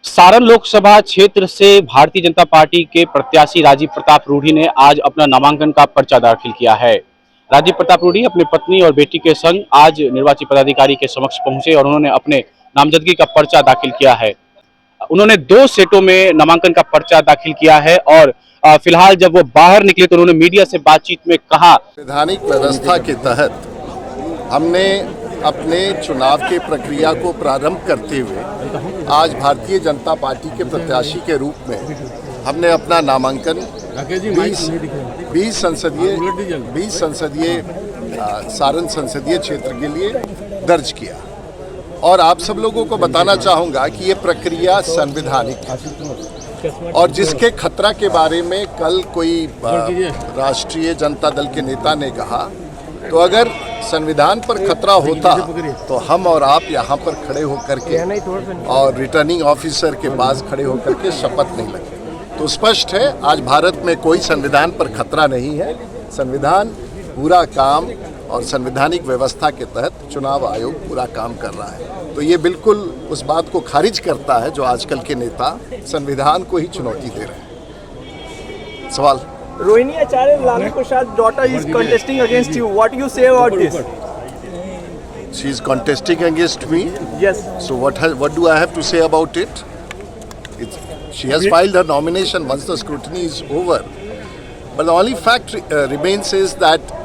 सारण लोकसभा क्षेत्र से भारतीय जनता पार्टी के प्रत्याशी राजीव प्रताप रूढ़ी ने आज अपना नामांकन का पर्चा दाखिल किया है। राजीव प्रताप रूढ़ी अपनी पत्नी और बेटी के संग आज निर्वाची पदाधिकारी के समक्ष पहुंचे और उन्होंने अपने नामजदगी का पर्चा दाखिल किया है। उन्होंने 2 सेटों में नामांकन का पर्चा दाखिल किया है और फिलहाल जब वो बाहर निकले तो उन्होंने मीडिया से बातचीत में कहा, संवैधानिक व्यवस्था के तहत हमने अपने चुनाव के प्रक्रिया को प्रारंभ करते हुए आज भारतीय जनता पार्टी के प्रत्याशी के रूप में हमने अपना नामांकन 20 संसदीय सारण संसदीय क्षेत्र के लिए दर्ज किया। और आप सब लोगों को बताना चाहूँगा कि ये प्रक्रिया संवैधानिक है और जिसके खतरा के बारे में कल कोई राष्ट्रीय जनता दल के नेता ने कहा, तो अगर संविधान पर खतरा होता तो हम और आप यहाँ पर खड़े होकर के और रिटर्निंग ऑफिसर के पास खड़े होकर के शपथ नहीं लगते। तो स्पष्ट है आज भारत में कोई संविधान पर खतरा नहीं है। संविधान पूरा काम और संवैधानिक व्यवस्था के तहत चुनाव आयोग पूरा काम कर रहा है। तो ये बिल्कुल उस बात को खारिज करता है जो आजकल के नेता संविधान को ही चुनौती दे रहे हैं। सवाल Rohini Acharya, Lalu Prasad's daughter, is contesting against you. What do you say about this? She is contesting against me. Yes. So what do I have to say about it? She has filed her nomination once the scrutiny is over. But the only fact remains is that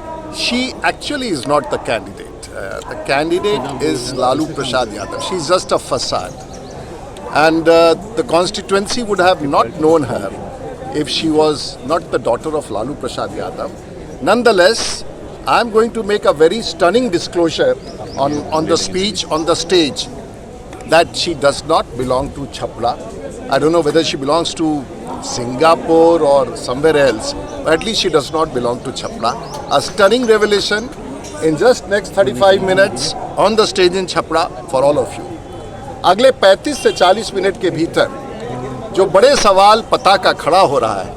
she actually is not the candidate. The candidate is Lalu Prasad Yadav. She is just a facade. And the constituency would have not known her if she was not the daughter of Lalu Prasad Yadav. Nonetheless, I am going to make a very stunning disclosure on the speech on the stage that she does not belong to Chhapra. I don't know whether she belongs to Singapore or somewhere else, but at least she does not belong to Chhapra. A stunning revelation in just next 35 minutes on the stage in Chhapra for all of you. अगले 35 से 40 minute के भीतर जो बड़े सवाल पता का खड़ा हो रहा है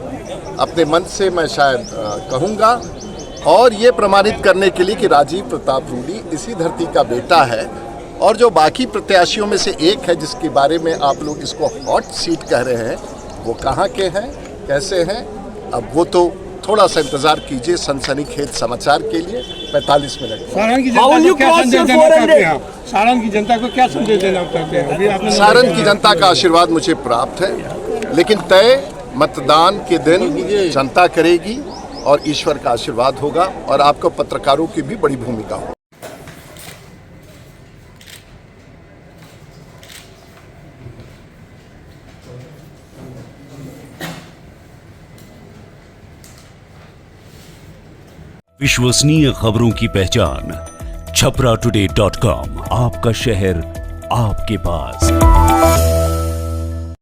अपने मन से मैं शायद कहूँगा, और ये प्रमाणित करने के लिए कि राजीव प्रताप रूढ़ी इसी धरती का बेटा है और जो बाकी प्रत्याशियों में से एक है जिसके बारे में आप लोग इसको हॉट सीट कह रहे हैं, वो कहाँ के हैं, कैसे हैं, अब वो तो थोड़ा सा इंतजार कीजिए सनसनीखेज समाचार के लिए 45 मिनट। सारण की जनता को क्या संदेश देना चाहते हैं? सारण की जनता का आशीर्वाद मुझे प्राप्त है, लेकिन तय मतदान के दिन जनता करेगी और ईश्वर का आशीर्वाद होगा और आपको पत्रकारों की भी बड़ी भूमिका होगी। विश्वसनीय खबरों की पहचान छपराटुडे.com, आपका शहर आपके पास।